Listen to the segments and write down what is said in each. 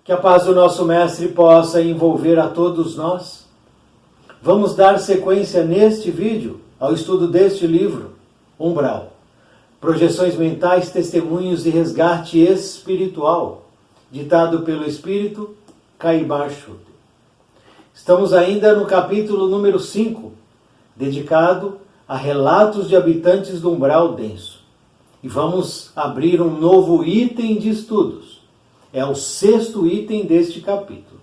Que a paz do nosso Mestre possa envolver a todos nós. Vamos dar sequência neste vídeo ao estudo deste livro, Umbral. Projeções mentais, testemunhos e resgate espiritual, ditado pelo Espírito Caibar Schutter. Estamos ainda no capítulo número 5, dedicado a relatos de habitantes do umbral denso. E vamos abrir um novo item de estudos. É o 6º item deste capítulo.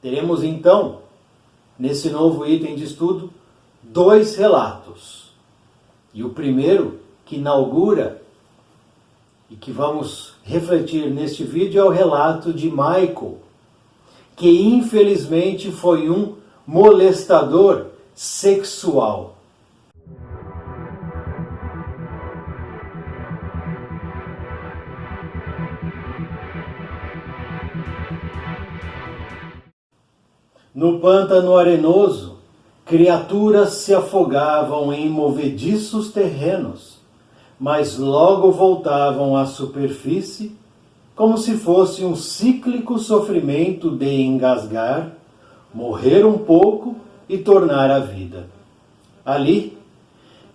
Teremos então, nesse novo item de estudo, 2 relatos. E o primeiro, que inaugura e que vamos refletir neste vídeo, é o relato de Michael, que infelizmente foi um molestador sexual. No pântano arenoso, criaturas se afogavam em movediços terrenos, mas logo voltavam à superfície, como se fosse um cíclico sofrimento de engasgar, morrer um pouco e tornar a vida. Ali,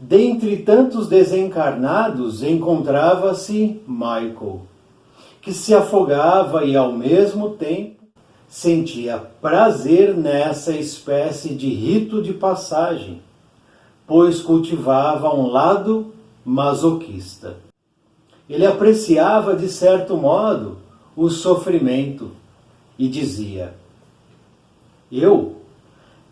dentre tantos desencarnados, encontrava-se Michael, que se afogava e ao mesmo tempo sentia prazer nessa espécie de rito de passagem, pois cultivava um lado masoquista. Ele apreciava, de certo modo, o sofrimento e dizia: eu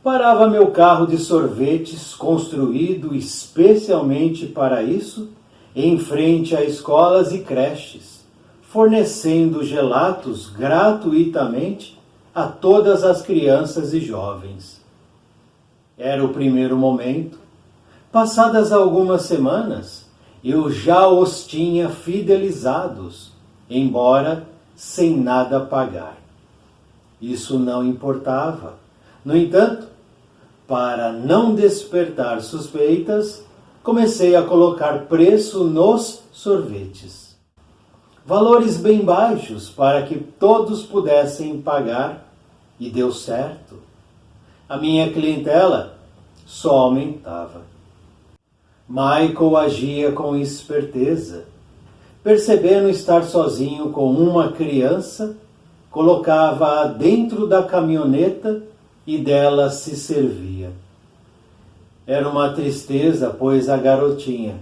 parava meu carro de sorvetes construído especialmente para isso, em frente a escolas e creches, fornecendo gelatos gratuitamente a todas as crianças e jovens. Era o primeiro momento. Passadas algumas semanas, eu já os tinha fidelizados, embora sem nada pagar. Isso não importava. No entanto, para não despertar suspeitas, comecei a colocar preço nos sorvetes. Valores bem baixos para que todos pudessem pagar, e deu certo. A minha clientela só aumentava. Michael agia com esperteza. Percebendo estar sozinho com uma criança, colocava-a dentro da caminhoneta e dela se servia. Era uma tristeza, pois a garotinha,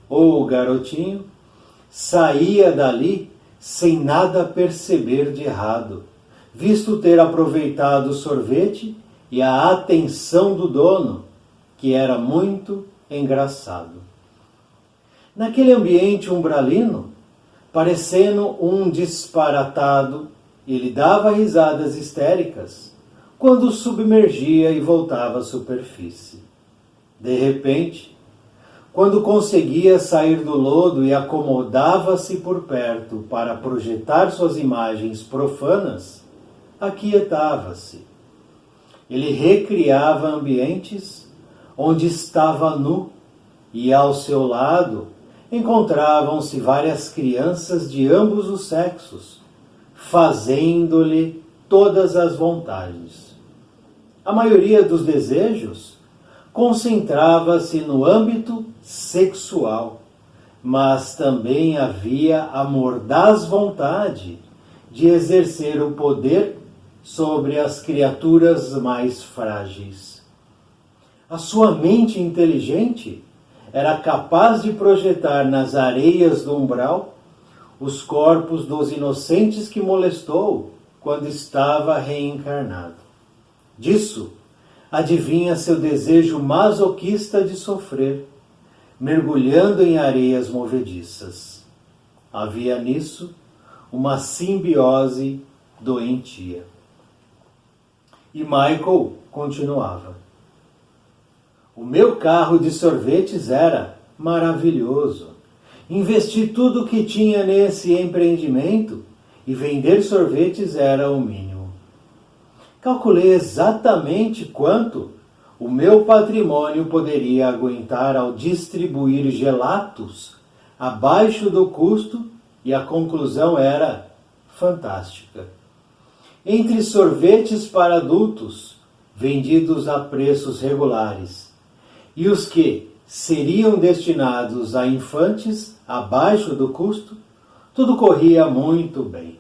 ou o garotinho, saía dali sem nada perceber de errado, visto ter aproveitado o sorvete e a atenção do dono, que era muito engraçado. Naquele ambiente umbralino, parecendo um disparatado, ele dava risadas histéricas quando submergia e voltava à superfície. De repente, quando conseguia sair do lodo e acomodava-se por perto para projetar suas imagens profanas, aquietava-se. Ele recriava ambientes onde estava nu e ao seu lado encontravam-se várias crianças de ambos os sexos, fazendo-lhe todas as vontades. A maioria dos desejos concentrava-se no âmbito sexual, mas também havia a mordaz vontade de exercer o poder sobre as criaturas mais frágeis. A sua mente inteligente era capaz de projetar nas areias do umbral os corpos dos inocentes que molestou quando estava reencarnado. Disso adivinha seu desejo masoquista de sofrer, mergulhando em areias movediças. Havia nisso uma simbiose doentia. E Michael continuava: o meu carro de sorvetes era maravilhoso. Investi tudo o que tinha nesse empreendimento e vender sorvetes era o mínimo. Calculei exatamente quanto o meu patrimônio poderia aguentar ao distribuir gelatos abaixo do custo e a conclusão era fantástica. Entre sorvetes para adultos, vendidos a preços regulares, e os que seriam destinados a infantes abaixo do custo, tudo corria muito bem.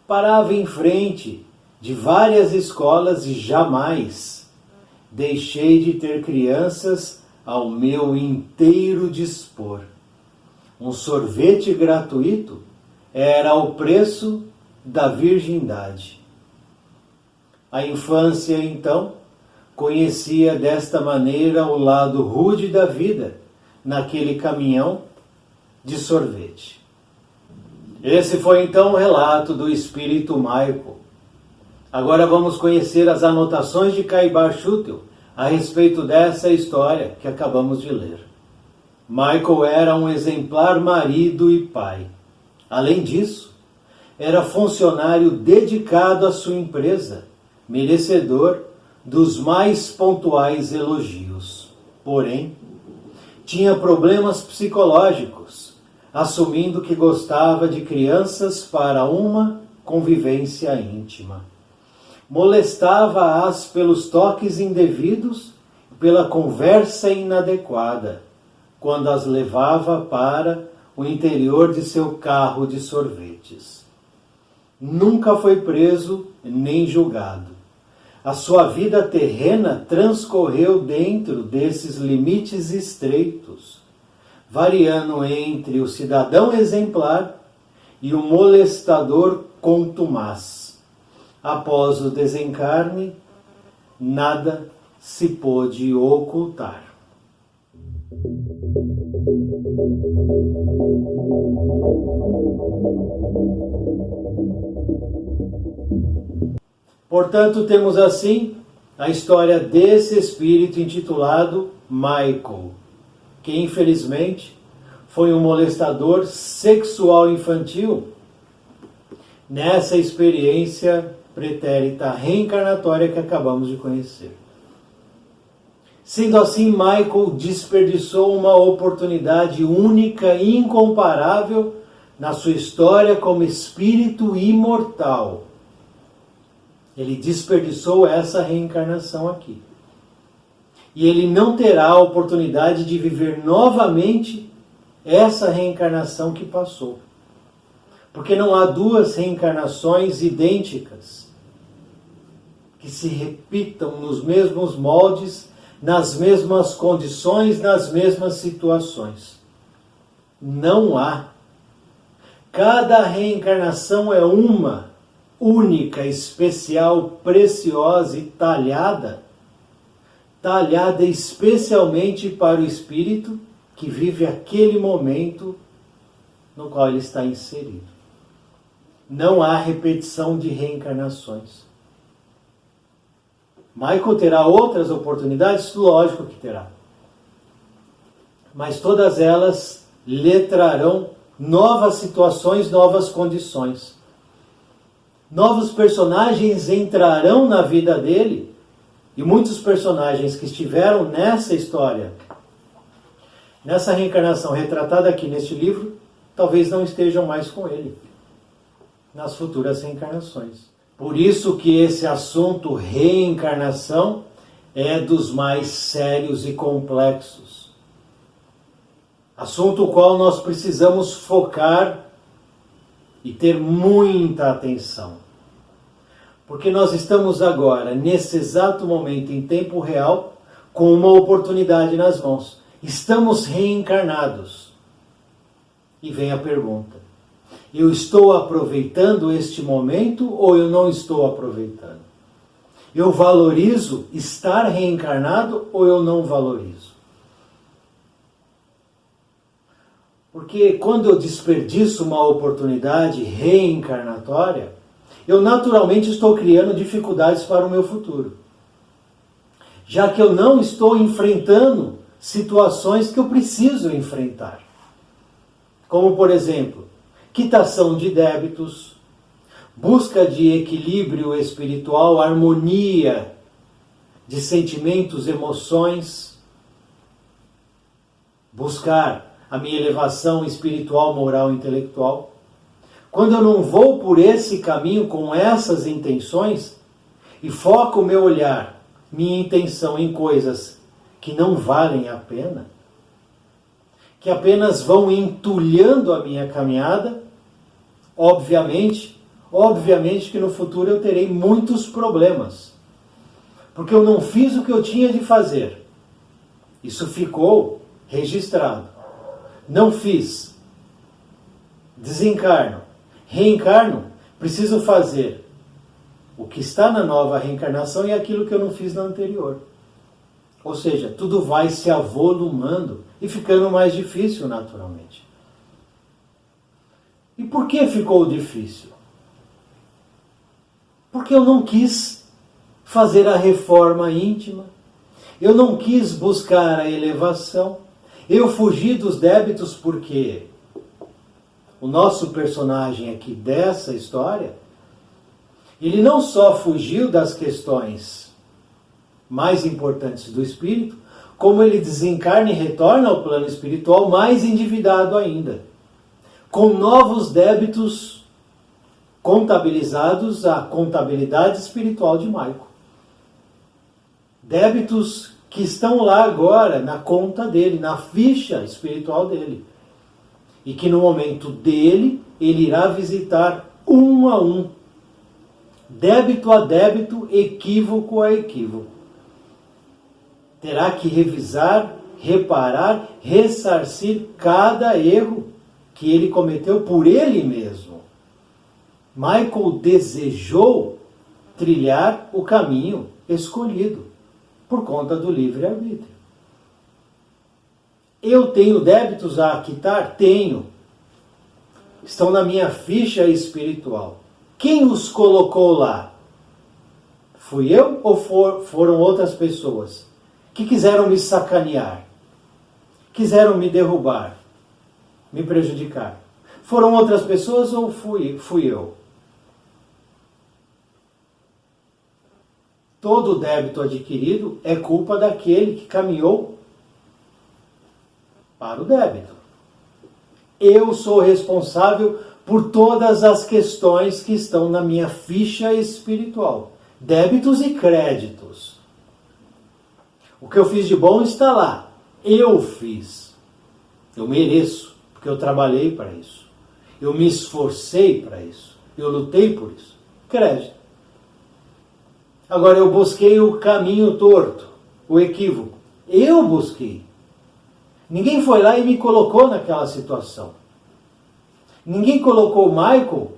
Parava em frente de várias escolas e jamais deixei de ter crianças ao meu inteiro dispor. Um sorvete gratuito era o preço da virgindade. A infância, então, conhecia desta maneira o lado rude da vida naquele caminhão de sorvete. Esse foi então o relato do espírito Michael. Agora vamos conhecer as anotações de Caibar Schutel a respeito dessa história que acabamos de ler. Michael era um exemplar marido e pai. Além disso, era funcionário dedicado à sua empresa, merecedor dos mais pontuais elogios. Porém, tinha problemas psicológicos, assumindo que gostava de crianças para uma convivência íntima. Molestava-as pelos toques indevidos e pela conversa inadequada, quando as levava para o interior de seu carro de sorvetes. Nunca foi preso nem julgado. A sua vida terrena transcorreu dentro desses limites estreitos, variando entre o cidadão exemplar e o molestador contumaz. Após o desencarne, nada se pôde ocultar. Portanto, temos assim a história desse espírito intitulado Michael, que infelizmente foi um molestador sexual infantil nessa experiência pretérita reencarnatória que acabamos de conhecer. Sendo assim, Michael desperdiçou uma oportunidade única e incomparável na sua história como espírito imortal. Ele desperdiçou essa reencarnação aqui. E ele não terá a oportunidade de viver novamente essa reencarnação que passou. Porque não há duas reencarnações idênticas que se repitam nos mesmos moldes, nas mesmas condições, nas mesmas situações. Não há. Cada reencarnação é uma, única, especial, preciosa e talhada especialmente para o espírito que vive aquele momento no qual ele está inserido. Não há repetição de reencarnações. Michael terá outras oportunidades? Lógico que terá. Mas todas elas lhe trarão novas situações, novas condições. Novos personagens entrarão na vida dele, e muitos personagens que estiveram nessa história, nessa reencarnação retratada aqui neste livro, talvez não estejam mais com ele nas futuras reencarnações. Por isso que esse assunto reencarnação é dos mais sérios e complexos. Assunto o qual nós precisamos focar e ter muita atenção. Porque nós estamos agora, nesse exato momento, em tempo real, com uma oportunidade nas mãos. Estamos reencarnados. E vem a pergunta: eu estou aproveitando este momento ou eu não estou aproveitando? Eu valorizo estar reencarnado ou eu não valorizo? Porque quando eu desperdiço uma oportunidade reencarnatória, eu naturalmente estou criando dificuldades para o meu futuro. Já que eu não estou enfrentando situações que eu preciso enfrentar. Como, por exemplo, quitação de débitos, busca de equilíbrio espiritual, harmonia de sentimentos, emoções, buscar a minha elevação espiritual, moral e intelectual, quando eu não vou por esse caminho com essas intenções e foco o meu olhar, minha intenção em coisas que não valem a pena, que apenas vão entulhando a minha caminhada, obviamente que no futuro eu terei muitos problemas, porque eu não fiz o que eu tinha de fazer. Isso ficou registrado. Não fiz. Desencarno. Reencarno. Preciso fazer o que está na nova reencarnação e aquilo que eu não fiz na anterior. Ou seja, tudo vai se avolumando e ficando mais difícil naturalmente. E por que ficou difícil? Porque eu não quis fazer a reforma íntima, eu não quis buscar a elevação, eu fugi dos débitos porque o nosso personagem aqui dessa história, ele não só fugiu das questões mais importantes do espírito, como ele desencarna e retorna ao plano espiritual mais endividado ainda, com novos débitos contabilizados à contabilidade espiritual de Michael. Débitos que estão lá agora na conta dele, na ficha espiritual dele. E que no momento dele, ele irá visitar um a um, débito a débito, equívoco a equívoco. Terá que revisar, reparar, ressarcir cada erro que ele cometeu por ele mesmo. Michael desejou trilhar o caminho escolhido por conta do livre-arbítrio. Eu tenho débitos a quitar? Tenho. Estão na minha ficha espiritual. Quem os colocou lá? Fui eu ou foram outras pessoas que quiseram me sacanear? Quiseram me derrubar? Me prejudicar? Foram outras pessoas ou fui eu? Todo débito adquirido é culpa daquele que caminhou para o débito. Eu sou responsável por todas as questões que estão na minha ficha espiritual. Débitos e créditos. O que eu fiz de bom está lá. Eu fiz. Eu mereço, porque eu trabalhei para isso. Eu me esforcei para isso. Eu lutei por isso. Crédito. Agora eu busquei o caminho torto, o equívoco. Eu busquei. Ninguém foi lá e me colocou naquela situação. Ninguém colocou Michael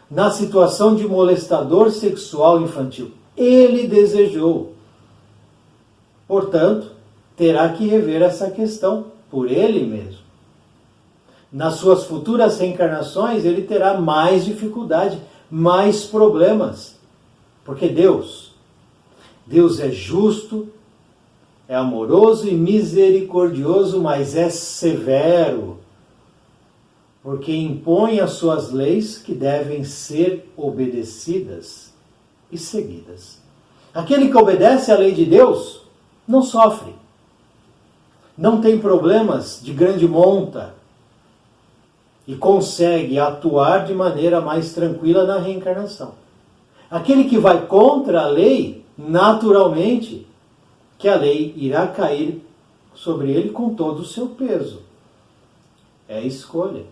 na situação de molestador sexual infantil. Ele desejou. Portanto, terá que rever essa questão por ele mesmo. Nas suas futuras reencarnações, ele terá mais dificuldade, mais problemas. Porque Deus é justo, é amoroso e misericordioso, mas é severo, porque impõe as suas leis que devem ser obedecidas e seguidas. Aquele que obedece à lei de Deus não sofre, não tem problemas de grande monta e consegue atuar de maneira mais tranquila na reencarnação. Aquele que vai contra a lei, naturalmente, que a lei irá cair sobre ele com todo o seu peso. É escolha.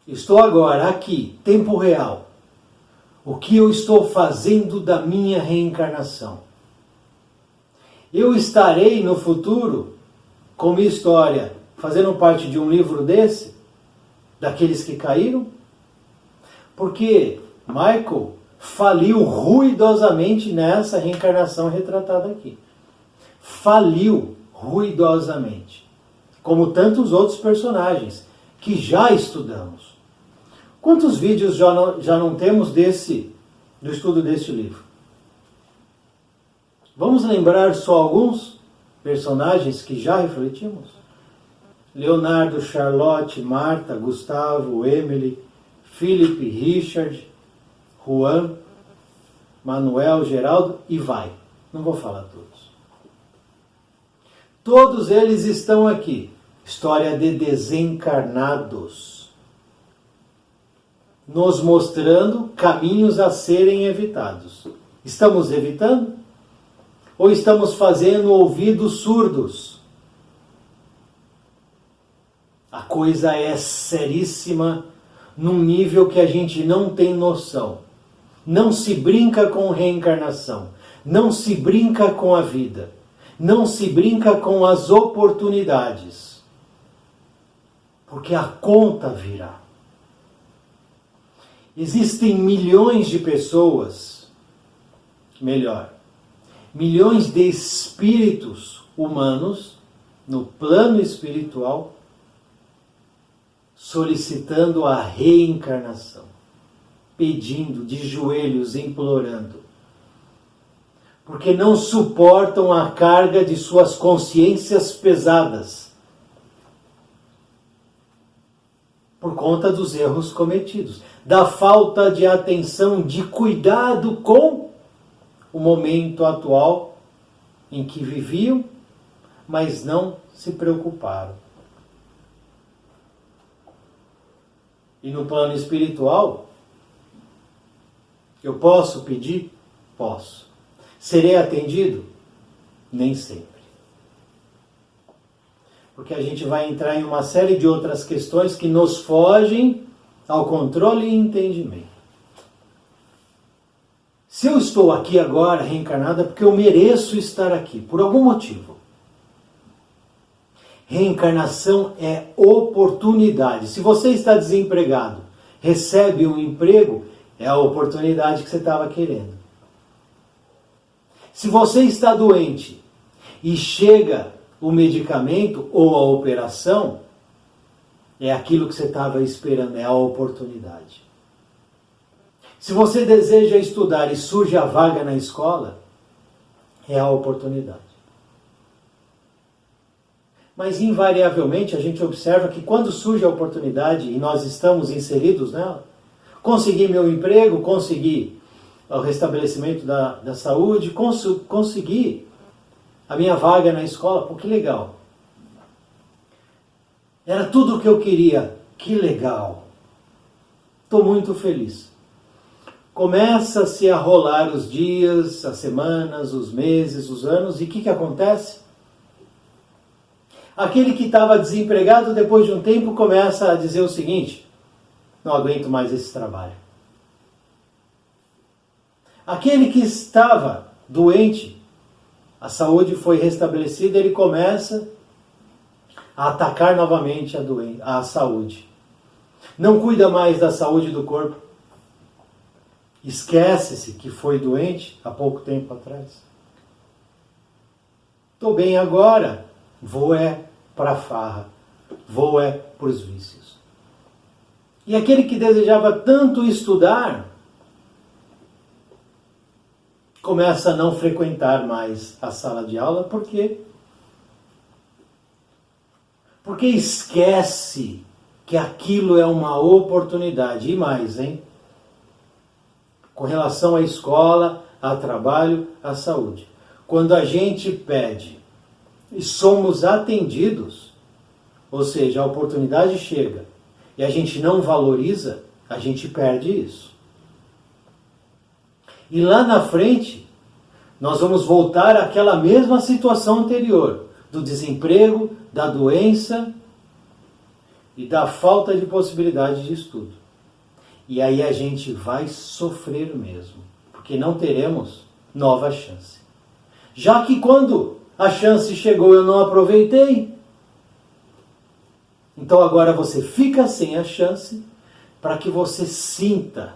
Estou agora aqui, tempo real. O que eu estou fazendo da minha reencarnação? Eu estarei no futuro, com minha história, fazendo parte de um livro desse, daqueles que caíram? Porque Michael faliu ruidosamente nessa reencarnação retratada aqui. Faliu ruidosamente. Como tantos outros personagens que já estudamos. Quantos vídeos já não temos do estudo deste livro? Vamos lembrar só alguns personagens que já refletimos? Leonardo, Charlotte, Marta, Gustavo, Emily, Philip, Richard, Juan, Manuel, Geraldo e vai. Não vou falar todos. Todos eles estão aqui. História de desencarnados. nos mostrando caminhos a serem evitados. Estamos evitando? Ou estamos fazendo ouvidos surdos? A coisa é seríssima num nível que a gente não tem noção. Não se brinca com reencarnação. Não se brinca com a vida. Não se brinca com as oportunidades. Porque a conta virá. Existem milhões de pessoas, milhões de espíritos humanos no plano espiritual solicitando a reencarnação, pedindo de joelhos, implorando, porque não suportam a carga de suas consciências pesadas por conta dos erros cometidos, da falta de atenção, de cuidado com o momento atual em que viviam, mas não se preocuparam. E no plano espiritual, eu posso pedir? Posso. Serei atendido? Nem sempre. Porque a gente vai entrar em uma série de outras questões que nos fogem ao controle e entendimento. Se eu estou aqui agora reencarnado é porque eu mereço estar aqui, por algum motivo. Reencarnação é oportunidade. Se você está desempregado, recebe um emprego, é a oportunidade que você estava querendo. Se você está doente e chega o medicamento ou a operação, é aquilo que você estava esperando, é a oportunidade. Se você deseja estudar e surge a vaga na escola, é a oportunidade. Mas invariavelmente a gente observa que quando surge a oportunidade e nós estamos inseridos nela, consegui meu emprego, consegui o restabelecimento da saúde, consegui a minha vaga na escola, pô, que legal. Era tudo o que eu queria, que legal. Estou muito feliz. Começa-se a rolar os dias, as semanas, os meses, os anos, e o que acontece? Aquele que estava desempregado, depois de um tempo, começa a dizer o seguinte: não aguento mais esse trabalho. Aquele que estava doente, a saúde foi restabelecida, ele começa a atacar novamente a saúde. Não cuida mais da saúde do corpo. Esquece-se que foi doente há pouco tempo atrás. Estou bem agora, vou para a farra, vou para os vícios. E aquele que desejava tanto estudar, começa a não frequentar mais a sala de aula, por quê? Porque esquece que aquilo é uma oportunidade. E mais, hein? Com relação à escola, ao trabalho, à saúde. Quando a gente pede e somos atendidos, ou seja, a oportunidade chega e a gente não valoriza, a gente perde isso. E lá na frente, nós vamos voltar àquela mesma situação anterior, do desemprego, da doença e da falta de possibilidade de estudo. E aí a gente vai sofrer mesmo, porque não teremos nova chance. Já que quando a chance chegou eu não aproveitei, então agora você fica sem a chance para que você sinta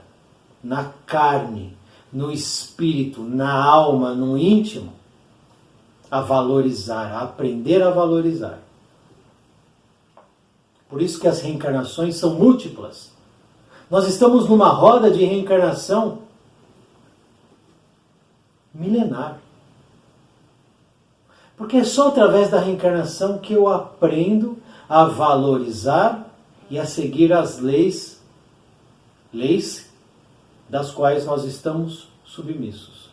na carne, no espírito, na alma, no íntimo, a valorizar, a aprender a valorizar. Por isso que as reencarnações são múltiplas. Nós estamos numa roda de reencarnação milenar. Porque é só através da reencarnação que eu aprendo a valorizar e a seguir as leis das quais nós estamos submissos.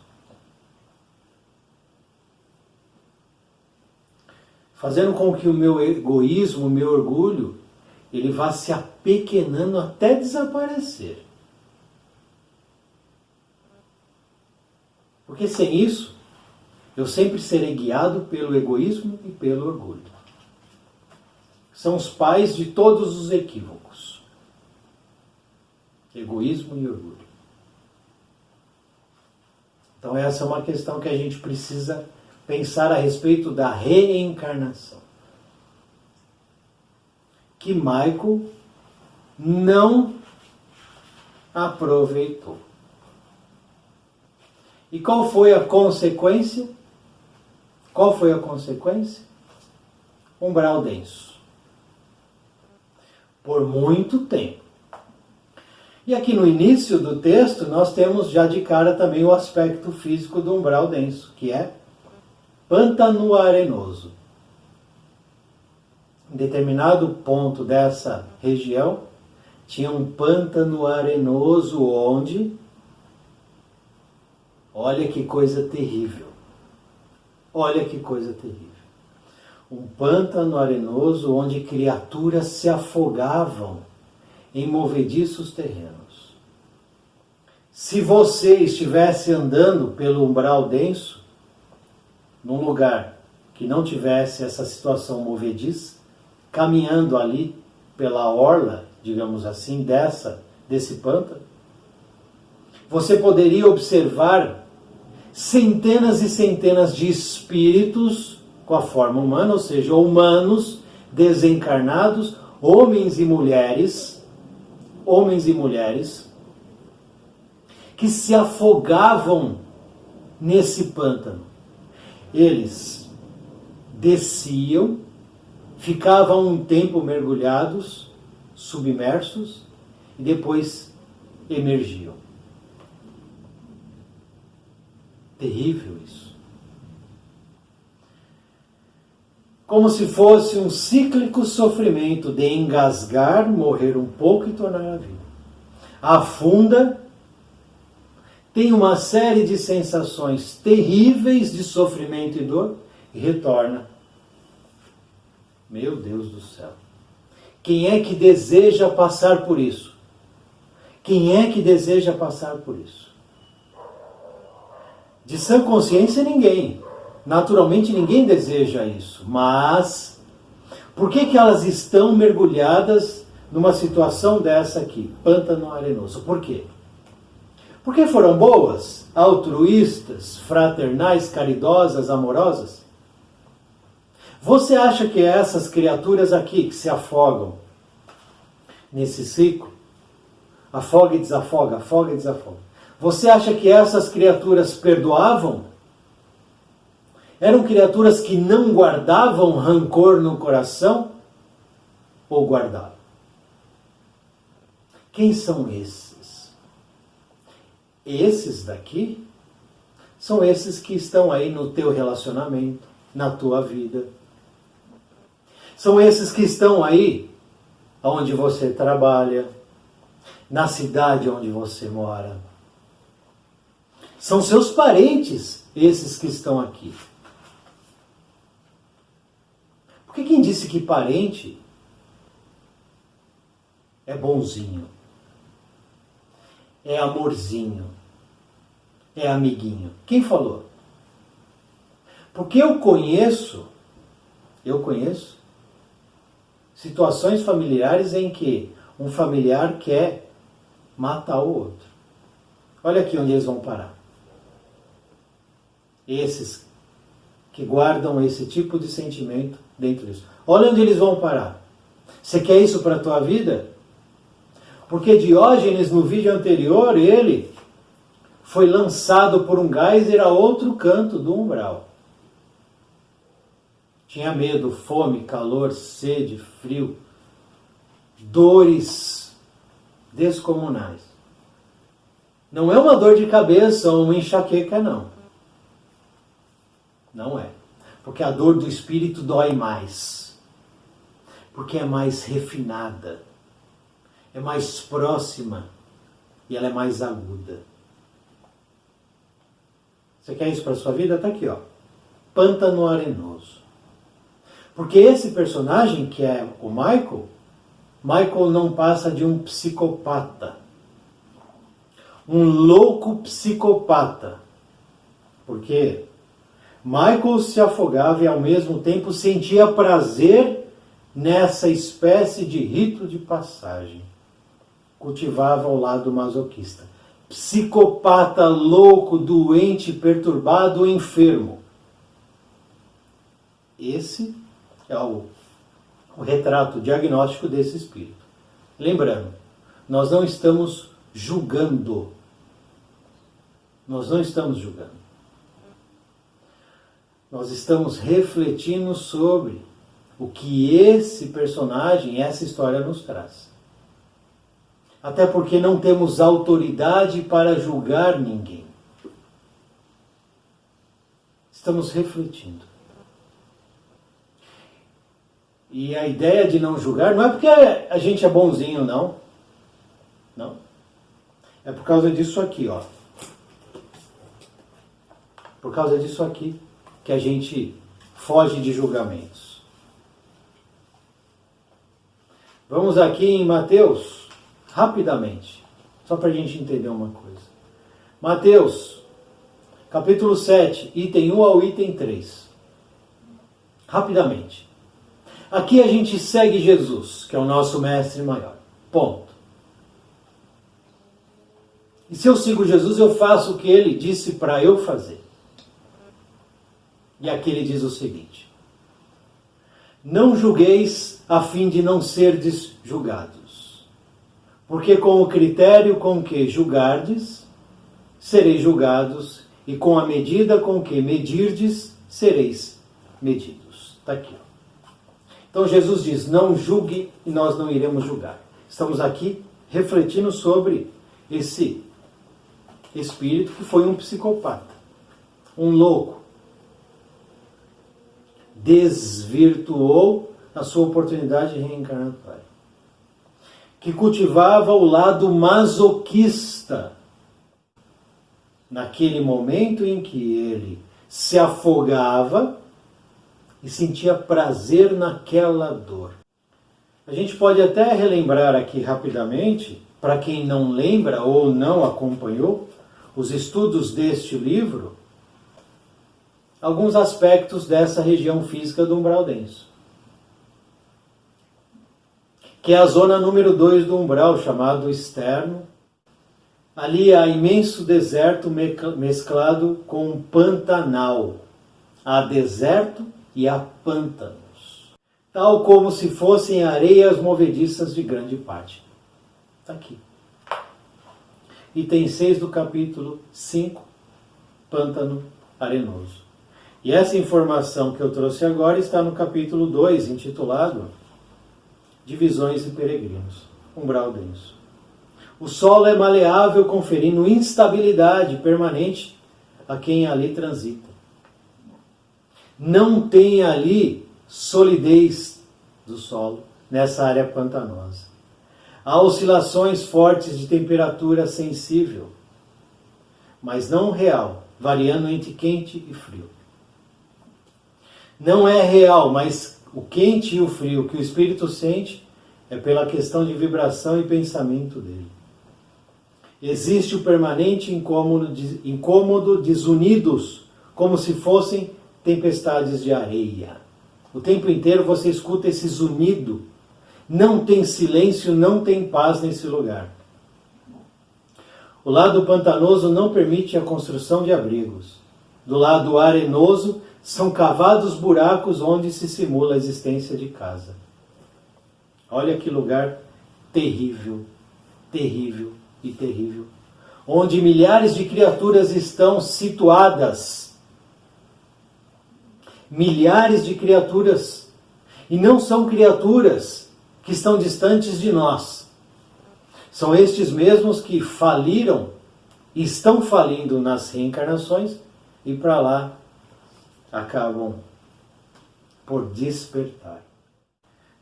Fazendo com que o meu egoísmo, o meu orgulho, ele vá se apequenando até desaparecer. Porque sem isso, eu sempre serei guiado pelo egoísmo e pelo orgulho. São os pais de todos os equívocos. Egoísmo e orgulho. Então essa é uma questão que a gente precisa pensar a respeito da reencarnação. Que Michael não aproveitou. E qual foi a consequência? Qual foi a consequência? Umbral denso. Por muito tempo. E aqui no início do texto nós temos já de cara também o aspecto físico do umbral denso, que é pântano arenoso. Em determinado ponto dessa região tinha um pântano arenoso onde, olha que coisa terrível, olha que coisa terrível. Um pântano arenoso onde criaturas se afogavam em movediços terrenos. Se você estivesse andando pelo umbral denso, num lugar que não tivesse essa situação movediça, caminhando ali pela orla, digamos assim, desse pântano, você poderia observar centenas e centenas de espíritos com a forma humana, ou seja, humanos desencarnados, homens e mulheres, que se afogavam nesse pântano. Eles desciam, ficavam um tempo mergulhados, submersos, e depois emergiam. Terrível isso. Como se fosse um cíclico sofrimento de engasgar, morrer um pouco e tornar a vida. Afunda, tem uma série de sensações terríveis de sofrimento e dor e retorna. Meu Deus do céu. Quem é que deseja passar por isso? Quem é que deseja passar por isso? De sã consciência, ninguém. Naturalmente, ninguém deseja isso. Mas, por que elas estão mergulhadas numa situação dessa aqui? Pântano arenoso. Por quê? Porque foram boas, altruístas, fraternais, caridosas, amorosas? Você acha que essas criaturas aqui que se afogam nesse ciclo, afoga e desafoga, afoga e desafoga, você acha que essas criaturas perdoavam? Eram criaturas que não guardavam rancor no coração? Ou guardavam? Quem são esses? Esses daqui são esses que estão aí no teu relacionamento, na tua vida. São esses que estão aí onde você trabalha, na cidade onde você mora. São seus parentes, esses que estão aqui. Porque quem disse que parente é bonzinho, é amorzinho, é amiguinho? Quem falou? Porque eu conheço situações familiares em que um familiar quer matar o outro. Olha aqui onde eles vão parar. Esses que guardam esse tipo de sentimento dentro disso. Olha onde eles vão parar. Você quer isso para a tua vida? Porque Diógenes, no vídeo anterior, ele foi lançado por um geyser a outro canto do umbral. Tinha medo, fome, calor, sede, frio, dores descomunais. Não é uma dor de cabeça ou uma enxaqueca, não. Não é. Porque a dor do espírito dói mais. Porque é mais refinada. É mais próxima. E ela é mais aguda. Você quer isso para a sua vida? Está aqui, ó. Pântano arenoso. Porque esse personagem, que é o Michael não passa de um psicopata. Um louco psicopata. Porque Michael se afogava e ao mesmo tempo sentia prazer nessa espécie de rito de passagem. Cultivava o lado masoquista. Psicopata, louco, doente, perturbado, enfermo. Esse é o retrato diagnóstico desse espírito. Lembrando, nós não estamos julgando. Nós não estamos julgando. Nós estamos refletindo sobre o que esse personagem, essa história nos traz. Até porque não temos autoridade para julgar ninguém. Estamos refletindo. E a ideia de não julgar não é porque a gente é bonzinho, não. Não. É por causa disso aqui, ó. Por causa disso aqui que a gente foge de julgamentos. Vamos aqui em Mateus, rapidamente, só para a gente entender uma coisa. Mateus, capítulo 7, item 1 ao item 3. Rapidamente. Aqui a gente segue Jesus, que é o nosso mestre maior. Ponto. E se eu sigo Jesus, eu faço o que ele disse para eu fazer. E aqui ele diz o seguinte: não julgueis a fim de não serdes julgados. Porque com o critério com que julgardes, sereis julgados, e com a medida com que medirdes, sereis medidos. Está aqui. Então Jesus diz, não julgue e nós não iremos julgar. Estamos aqui refletindo sobre esse espírito que foi um psicopata, um louco. Desvirtuou a sua oportunidade reencarnatória. Que cultivava o lado masoquista. Naquele momento em que ele se afogava e sentia prazer naquela dor. A gente pode até relembrar aqui rapidamente, para quem não lembra ou não acompanhou os estudos deste livro, alguns aspectos dessa região física do umbral denso. Que é a zona número 2 do umbral, chamado externo. Ali há imenso deserto mesclado com um pantanal. Há deserto e há pântanos. Tal como se fossem areias movediças de grande parte. Está aqui. Item 6 do capítulo 5, pântano arenoso. E essa informação que eu trouxe agora está no capítulo 2, intitulado Divisões e Peregrinos, umbral denso. O solo é maleável, conferindo instabilidade permanente a quem ali transita. Não tem ali solidez do solo, nessa área pantanosa. Há oscilações fortes de temperatura sensível, mas não real, variando entre quente e frio. Não é real, mas o quente e o frio que o espírito sente é pela questão de vibração e pensamento dele. Existe o permanente incômodo desunidos, como se fossem tempestades de areia. O tempo inteiro você escuta esse zunido. Não tem silêncio, não tem paz nesse lugar. O lado pantanoso não permite a construção de abrigos. Do lado arenoso, são cavados buracos onde se simula a existência de casa. Olha que lugar terrível, terrível e terrível. Onde milhares de criaturas estão situadas. Milhares de criaturas. E não são criaturas que estão distantes de nós. São estes mesmos que faliram e estão falindo nas reencarnações e para lá acabam por despertar.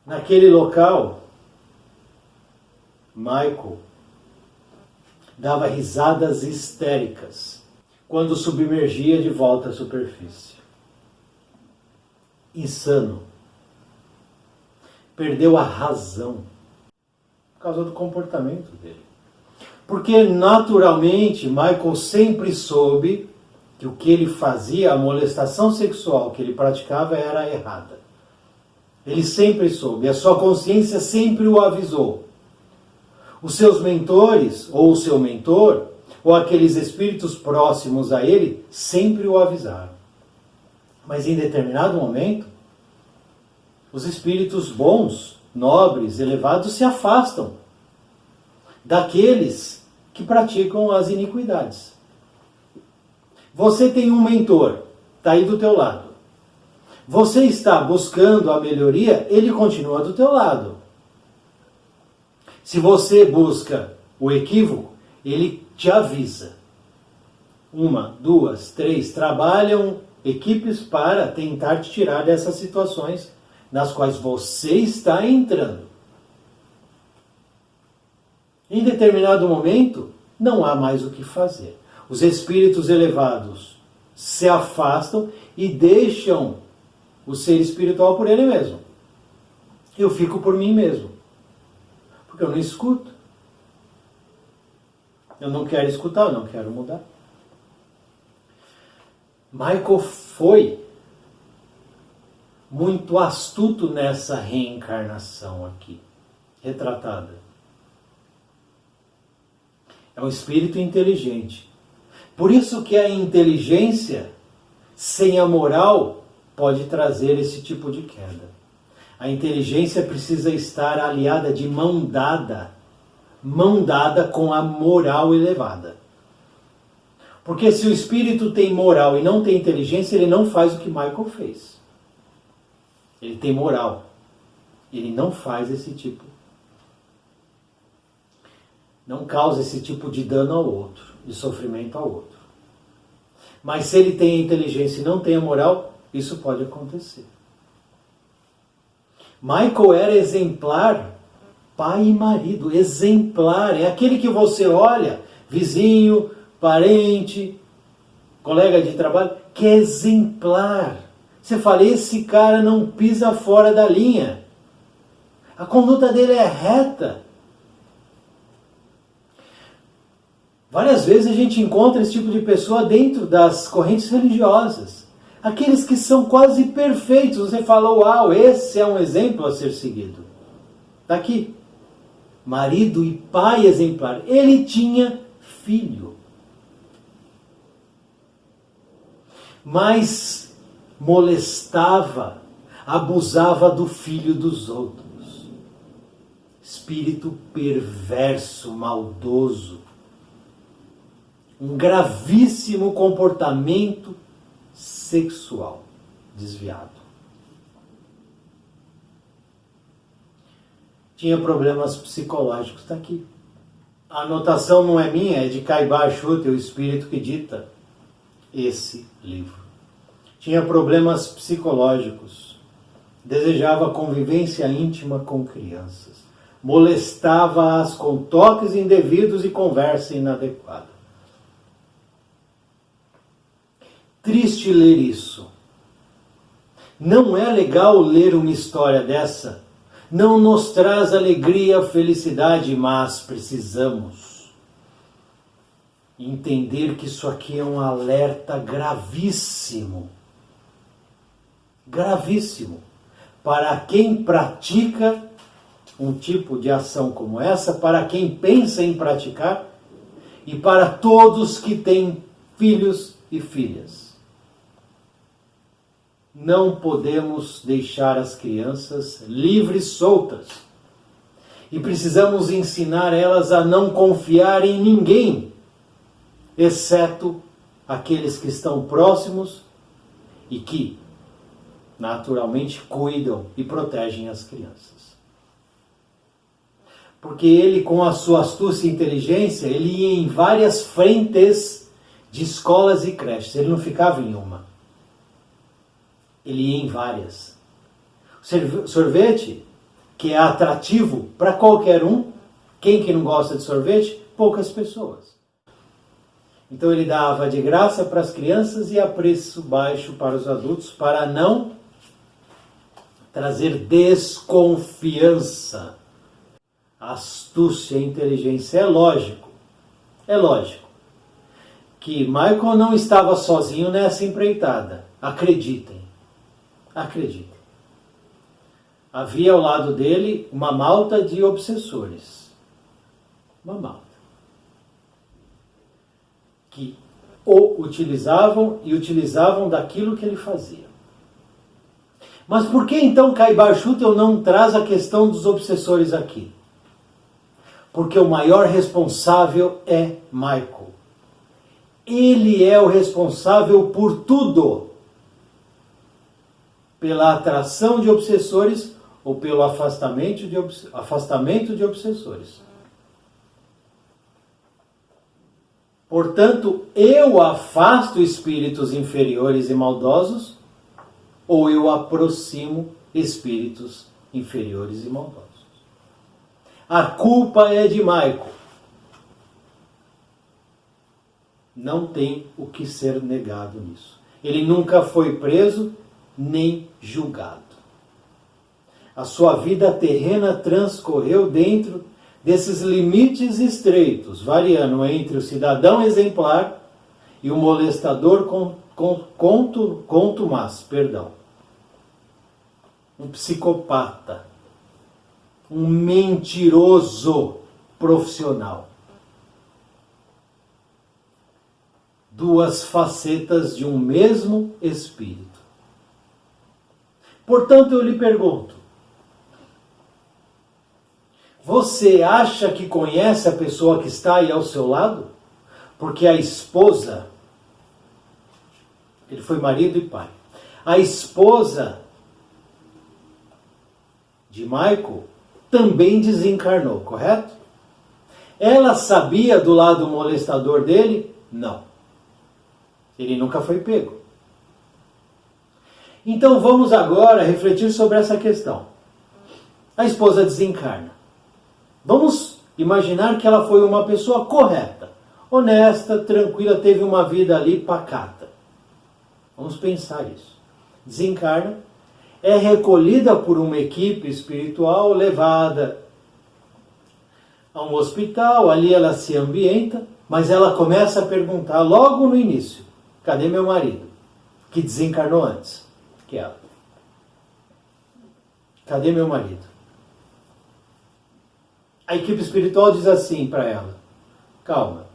Naquele local, Michael dava risadas histéricas quando submergia de volta à superfície. Insano. Perdeu a razão por causa do comportamento dele. Porque naturalmente Michael sempre soube que o que ele fazia, a molestação sexual que ele praticava era errada. Ele sempre soube, a sua consciência sempre o avisou. Os seus mentores, ou o seu mentor, ou aqueles espíritos próximos a ele, sempre o avisaram. Mas em determinado momento, os espíritos bons, nobres, elevados se afastam daqueles que praticam as iniquidades. Você tem um mentor, está aí do teu lado. Você está buscando a melhoria, ele continua do teu lado. Se você busca o equívoco, ele te avisa. 1, 2, 3, trabalham equipes para tentar te tirar dessas situações nas quais você está entrando. Em determinado momento, não há mais o que fazer. Os espíritos elevados se afastam e deixam o ser espiritual por ele mesmo. Eu fico por mim mesmo. Porque eu não escuto. Eu não quero escutar, eu não quero mudar. Michael foi muito astuto nessa reencarnação aqui, retratada. É um espírito inteligente. Por isso que a inteligência sem a moral pode trazer esse tipo de queda. A inteligência precisa estar aliada de mão dada com a moral elevada. Porque se o espírito tem moral e não tem inteligência, ele não faz o que Michael fez. Ele tem moral. Ele não faz esse tipo. Não causa esse tipo de dano ao outro, de sofrimento ao outro. Mas se ele tem a inteligência e não tem a moral, isso pode acontecer. Michael era exemplar, pai e marido, exemplar. É aquele que você olha, vizinho, parente, colega de trabalho, que é exemplar. Você fala, esse cara não pisa fora da linha. A conduta dele é reta. Várias vezes a gente encontra esse tipo de pessoa dentro das correntes religiosas. Aqueles que são quase perfeitos. Você fala, uau, esse é um exemplo a ser seguido. Está aqui. Marido e pai exemplar. Ele tinha filho. Mas molestava, abusava do filho dos outros. Espírito perverso, maldoso. Um gravíssimo comportamento sexual desviado. Tinha problemas psicológicos, está aqui. A anotação não é minha, é de Caibar Chute, o espírito que dita esse livro. Tinha problemas psicológicos, desejava convivência íntima com crianças, molestava-as com toques indevidos e conversa inadequada. Triste ler isso. Não é legal ler uma história dessa. Não nos traz alegria, felicidade, mas precisamos entender que isso aqui é um alerta gravíssimo. Gravíssimo. Para quem pratica um tipo de ação como essa, para quem pensa em praticar e para todos que têm filhos e filhas. Não podemos deixar as crianças livres, soltas. E precisamos ensinar elas a não confiar em ninguém, exceto aqueles que estão próximos e que, naturalmente, cuidam e protegem as crianças. Porque ele, com a sua astúcia e inteligência, ele ia em várias frentes de escolas e creches. Ele não ficava em uma. Ele ia em várias. Sorvete, que é atrativo para qualquer um. Quem que não gosta de sorvete? Poucas pessoas. Então ele dava de graça para as crianças e a preço baixo para os adultos, para não trazer desconfiança. Astúcia e inteligência. É lógico que Michael não estava sozinho nessa empreitada. Acreditem. Acreditem. Havia ao lado dele uma malta de obsessores. Uma malta. Que o utilizavam e utilizavam daquilo que ele fazia. Mas por que então Caibar Schutel não traz a questão dos obsessores aqui? Porque o maior responsável é Michael. Ele é o responsável por tudo. Pela atração de obsessores ou pelo afastamento de obsessores. Portanto, eu afasto espíritos inferiores e maldosos ou eu aproximo espíritos inferiores e maldosos. A culpa é de Michael. Não tem o que ser negado nisso. Ele nunca foi preso nem julgado. A sua vida terrena transcorreu dentro desses limites estreitos, variando entre o cidadão exemplar e o molestador contumaz, um psicopata, um mentiroso profissional. Duas facetas de um mesmo espírito. Portanto, eu lhe pergunto, você acha que conhece a pessoa que está aí ao seu lado? Porque a esposa, ele foi marido e pai, a esposa de Michael também desencarnou, correto? Ela sabia do lado molestador dele? Não. Ele nunca foi pego. Então vamos agora refletir sobre essa questão. A esposa desencarna. Vamos imaginar que ela foi uma pessoa correta, honesta, tranquila, teve uma vida ali pacata. Vamos pensar isso. Desencarna, é recolhida por uma equipe espiritual, levada a um hospital, ali ela se ambienta, mas ela começa a perguntar logo no início, cadê meu marido? Que desencarnou antes que ela. Cadê meu marido? A equipe espiritual diz assim para ela, calma,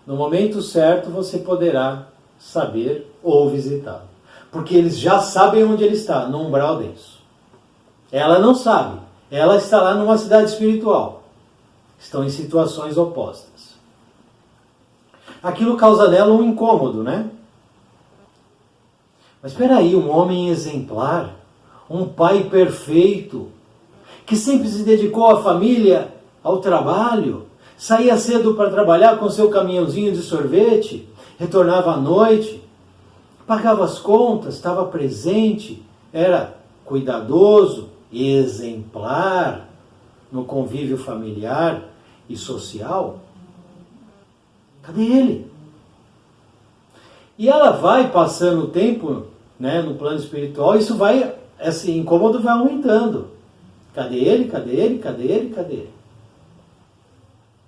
no momento certo você poderá saber ou visitá-lo. Porque eles já sabem onde ele está, no umbral denso. Ela não sabe, ela está lá numa cidade espiritual. Estão em situações opostas. Aquilo causa nela um incômodo, né? Mas espera aí, um homem exemplar, um pai perfeito, que sempre se dedicou à família, ao trabalho, saía cedo para trabalhar com seu caminhãozinho de sorvete, retornava à noite, pagava as contas, estava presente, era cuidadoso, exemplar no convívio familiar e social. Cadê ele? E ela vai passando o tempo, né, no plano espiritual, esse incômodo vai aumentando. Cadê ele? Cadê ele? Cadê ele? Cadê ele?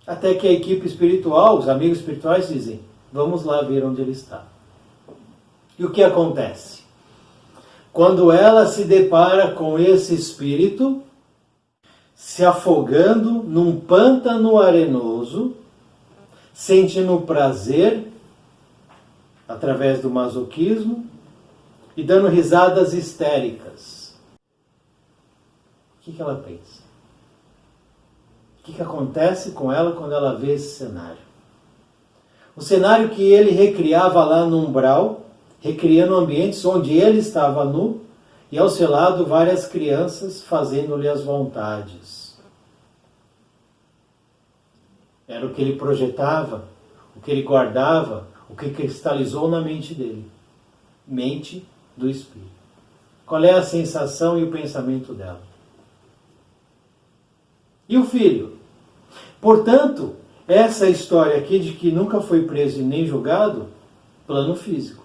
Até que a equipe espiritual, os amigos espirituais dizem, vamos lá ver onde ele está. E o que acontece? Quando ela se depara com esse espírito, se afogando num pântano arenoso, sentindo prazer, através do masoquismo, e dando risadas histéricas. O que ela pensa? O que acontece com ela quando ela vê esse cenário? O cenário que ele recriava lá no umbral, recriando ambientes onde ele estava nu, e ao seu lado várias crianças fazendo-lhe as vontades. Era o que ele projetava, o que ele guardava, o que cristalizou na mente dele. Mente do espírito. Qual é a sensação e o pensamento dela? E o filho? Portanto, essa história aqui de que nunca foi preso e nem julgado, plano físico.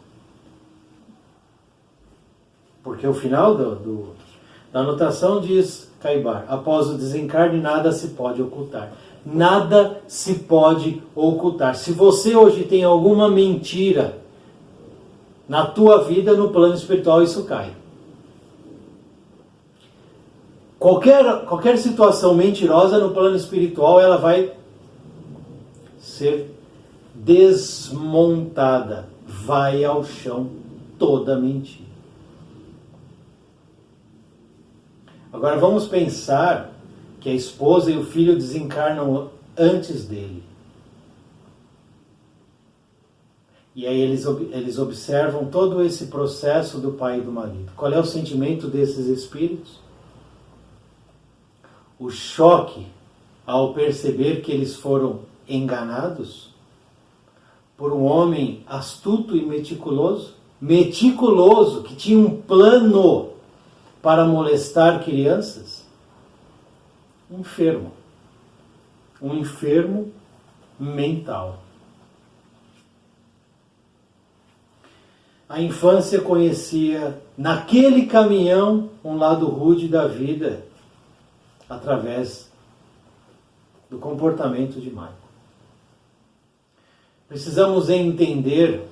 Porque o final da anotação diz, Caibar, após o desencarne nada se pode ocultar. Nada se pode ocultar. Se você hoje tem alguma mentira na tua vida, no plano espiritual isso cai. Qualquer situação mentirosa no plano espiritual, ela vai ser desmontada. Vai ao chão toda mentira. Agora vamos pensar que a esposa e o filho desencarnam antes dele. E aí eles observam todo esse processo do pai e do marido. Qual é o sentimento desses espíritos? O choque ao perceber que eles foram enganados por um homem astuto e meticuloso, que tinha um plano para molestar crianças. Um enfermo mental. A infância conhecia naquele caminhão um lado rude da vida através do comportamento de Michael. Precisamos entender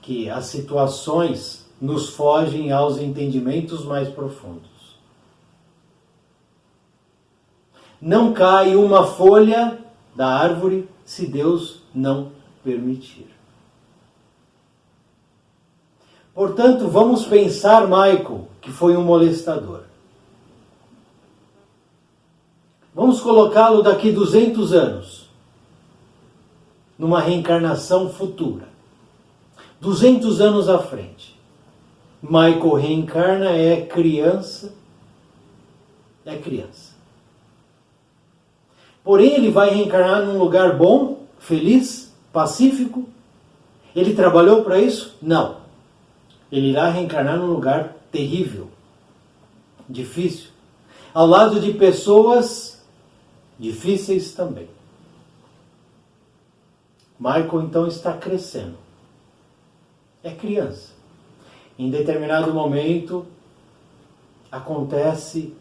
que as situações nos fogem aos entendimentos mais profundos. Não cai uma folha da árvore se Deus não permitir. Portanto, vamos pensar Michael, que foi um molestador. Vamos colocá-lo daqui 200 anos, numa reencarnação futura. 200 anos à frente. Michael reencarna, é criança. Porém, ele vai reencarnar num lugar bom, feliz, pacífico. Ele trabalhou para isso? Não. Ele irá reencarnar num lugar terrível, difícil, ao lado de pessoas difíceis também. Michael então está crescendo. É criança. Em determinado momento, acontece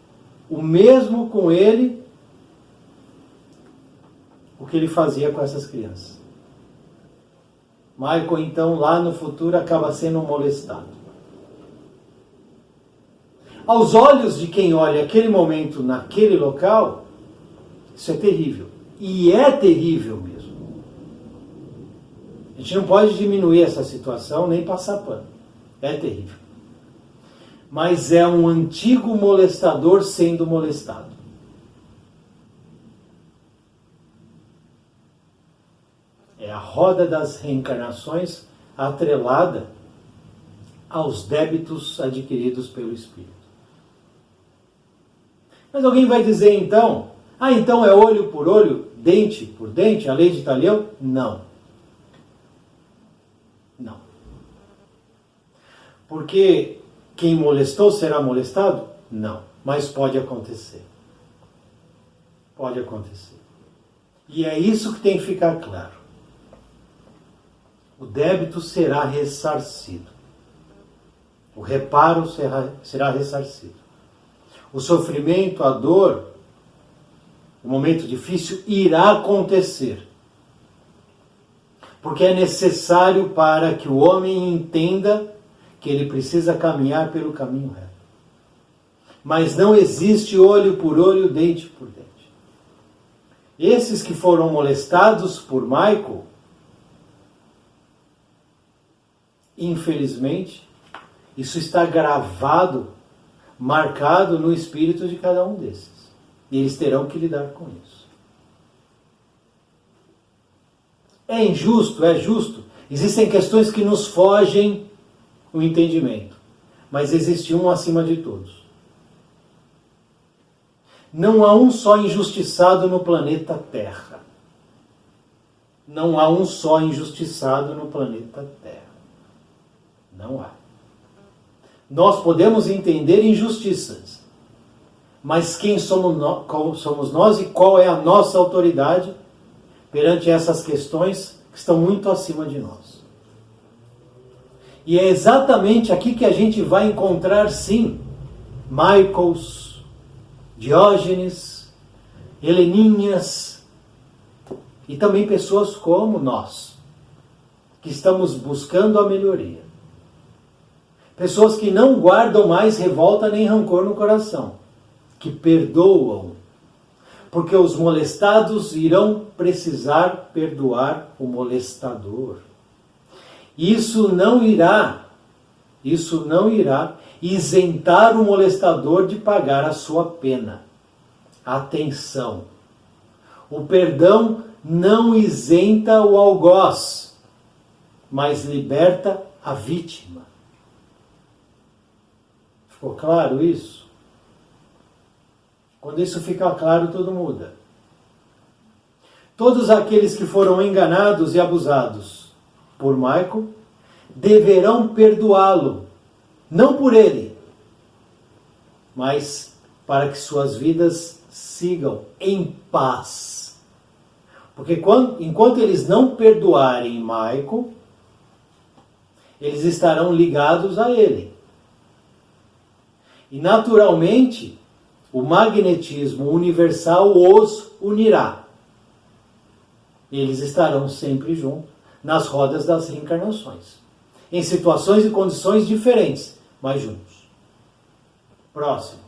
o mesmo com ele, o que ele fazia com essas crianças. Michael, então, lá no futuro, acaba sendo molestado. Aos olhos de quem olha aquele momento naquele local, isso é terrível. E é terrível mesmo. A gente não pode diminuir essa situação nem passar pano. É terrível. Mas é um antigo molestador sendo molestado. É a roda das reencarnações atrelada aos débitos adquiridos pelo Espírito. Mas alguém vai dizer então, então é olho por olho, dente por dente, a lei de Talião? Não. Não. Porque quem molestou será molestado? Não. Mas pode acontecer. Pode acontecer. E é isso que tem que ficar claro. O débito será ressarcido. O reparo será ressarcido. O sofrimento, a dor, o momento difícil irá acontecer. Porque é necessário para que o homem entenda que ele precisa caminhar pelo caminho reto. Mas não existe olho por olho, dente por dente. Esses que foram molestados por Michael, infelizmente, isso está gravado, marcado no espírito de cada um desses. E eles terão que lidar com isso. É injusto? É justo. Existem questões que nos fogem o entendimento. Mas existe um acima de todos. Não há um só injustiçado no planeta Terra. Não há um só injustiçado no planeta Terra. Não há. Nós podemos entender injustiças, mas quem somos nós e qual é a nossa autoridade perante essas questões que estão muito acima de nós? E é exatamente aqui que a gente vai encontrar, sim, Michaels, Diógenes, Heleninhas, E também pessoas como nós, que estamos buscando a melhoria. Pessoas que não guardam mais revolta nem rancor no coração, que perdoam, porque os molestados irão precisar perdoar o molestador. Isso não irá isentar o molestador de pagar a sua pena. Atenção! O perdão não isenta o algoz, mas liberta a vítima. Ficou claro isso? Quando isso fica claro, tudo muda. Todos aqueles que foram enganados e abusados por Michael deverão perdoá-lo, não por ele, mas para que suas vidas sigam em paz. Porque enquanto eles não perdoarem Michael, eles estarão ligados a ele. E naturalmente, o magnetismo universal os unirá. Eles estarão sempre juntos nas rodas das reencarnações, em situações e condições diferentes, mas juntos, próximos.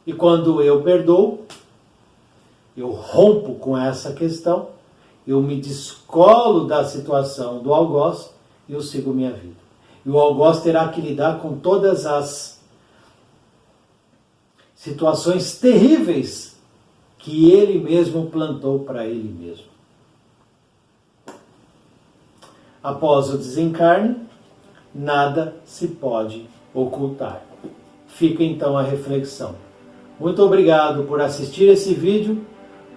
E quando eu perdoo, eu rompo com essa questão, eu me descolo da situação do algoz e eu sigo minha vida. E o algoz terá que lidar com todas as situações terríveis que ele mesmo plantou para ele mesmo. Após o desencarne, nada se pode ocultar. Fica então a reflexão. Muito obrigado por assistir esse vídeo.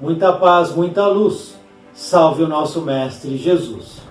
Muita paz, muita luz. Salve o nosso Mestre Jesus.